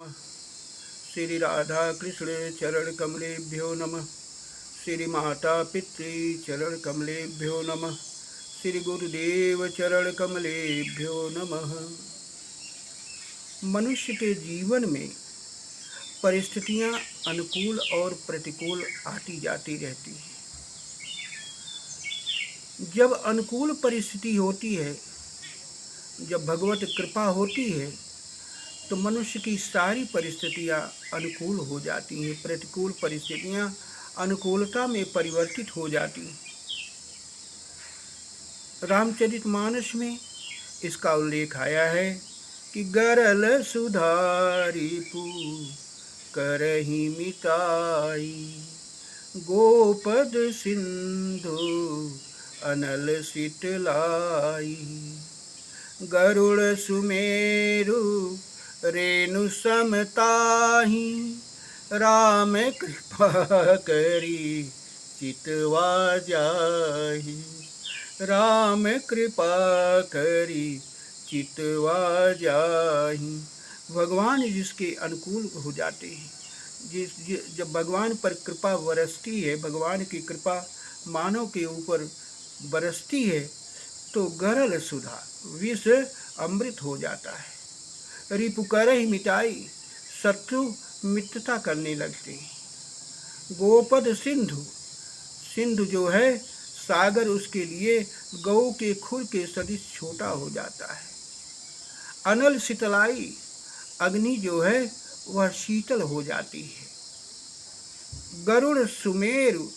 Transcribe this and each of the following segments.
नमः। श्री राधा कृष्ण चरण कमलेभ्यो नमः। श्री माता पितृ चरण कमलेभ्यो नमः। श्री गुरुदेव चरण कमलेभ्यो नमः। मनुष्य के जीवन में परिस्थितियां अनुकूल और प्रतिकूल आती जाती रहती हैं। जब अनुकूल परिस्थिति होती है, जब भगवत कृपा होती है, तो मनुष्य की सारी परिस्थितियां अनुकूल हो जाती हैं। प्रतिकूल परिस्थितियां अनुकूलता में परिवर्तित हो जाती हैं। रामचरितमानस में इसका उल्लेख आया है कि गरल सुधारी पू करहि मिताई, गोपद सिंधु अनल सितलाई, गरुड़ सुमेरु रेणु समताही, राम कृपा करी चितवा जाहि, राम कृपा करी चितवा जाहि। भगवान जिसके अनुकूल हो जाते हैं, जब भगवान पर कृपा बरसती है, भगवान की कृपा मानव के ऊपर बरसती है, तो गरल सुधा विष अमृत हो जाता है। रिपु करहि मिटाई, शत्रु मित्रता करने लगते हैं। गोपद सिंधु, सिंधु जो है सागर, उसके लिए गऊ के खुर के सदृश छोटा हो जाता है। अनल शीतलाई, अग्नि जो है वह शीतल हो जाती है। गरुड़ सुमेरु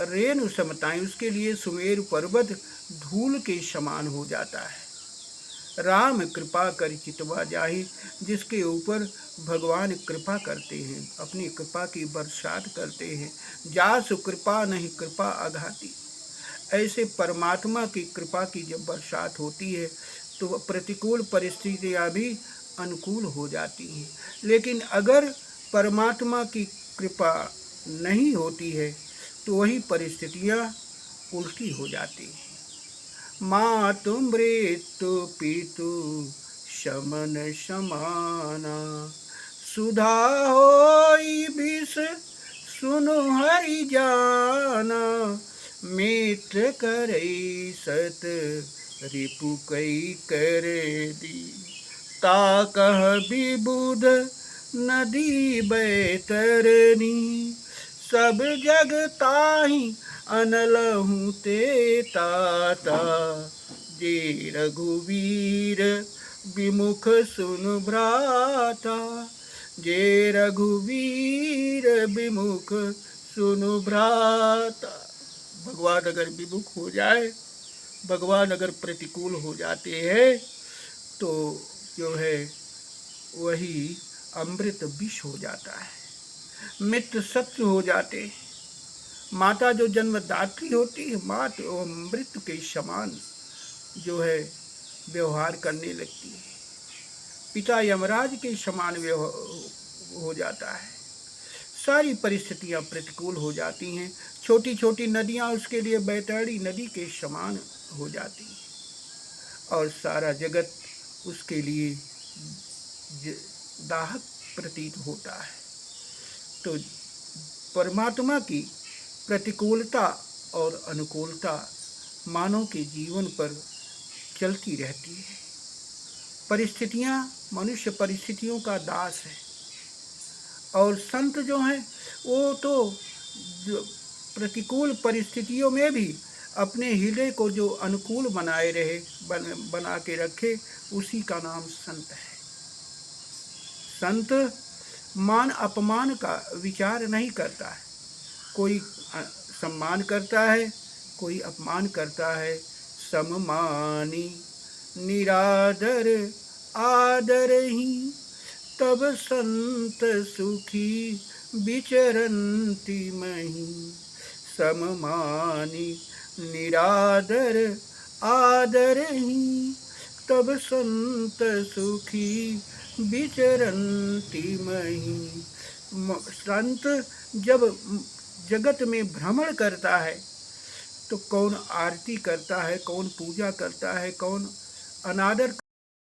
रेणु समताई, उसके लिए सुमेरु पर्वत धूल के समान हो जाता है। राम कृपा कर चितवा जाहि, जिसके ऊपर भगवान कृपा करते हैं, अपनी कृपा की बरसात करते हैं। जासु कृपा नहीं कृपा अघाती, ऐसे परमात्मा की कृपा की जब बरसात होती है तो प्रतिकूल परिस्थितियाँ भी अनुकूल हो जाती हैं। लेकिन अगर परमात्मा की कृपा नहीं होती है तो वही परिस्थितियाँ उल्टी हो जाती हैं। मातु मृत्यु पितु शमन समाना, सुधा होई विष सुनु हरि जाना, मित्र करई सत रिपु कई कर दी, ताकह विबुध नदी बैतरनी, सब जग ताहि अनलहु ते ताता, जे रघुवीर विमुख सुनु भ्राता, जे रघुवीर विमुख सुनु भ्राता। भगवान अगर विमुख हो जाए, भगवान अगर प्रतिकूल हो जाते हैं, तो जो है वही अमृत विष हो जाता है। मित्र शत्रु हो जाते हैं। माता जो जन्मदात्री होती है, माता वो मृत्यु के समान जो है व्यवहार करने लगती है। पिता यमराज के समान हो जाता है। सारी परिस्थितियां प्रतिकूल हो जाती हैं। छोटी छोटी नदियां उसके लिए बैतरणी नदी के समान हो जाती हैं और सारा जगत उसके लिए दाहक प्रतीत होता है। तो परमात्मा की प्रतिकूलता और अनुकूलता मानव के जीवन पर चलती रहती है। परिस्थितियां, मनुष्य परिस्थितियों का दास है। और संत जो हैं वो तो प्रतिकूल परिस्थितियों में भी अपने हृदय को जो अनुकूल बनाए रहे, बना के रखे, उसी का नाम संत है। संत मान अपमान का विचार नहीं करता है। कोई सम्मान करता है, कोई अपमान करता है। सममानी निरादर आदर ही, तब संत सुखी विचरन्ति मही। सममानी निरादर आदर ही, तब संत सुखी विचरन्ति मही। संत जब जगत में भ्रमण करता है तो कौन आरती करता है, कौन पूजा करता है, कौन अनादर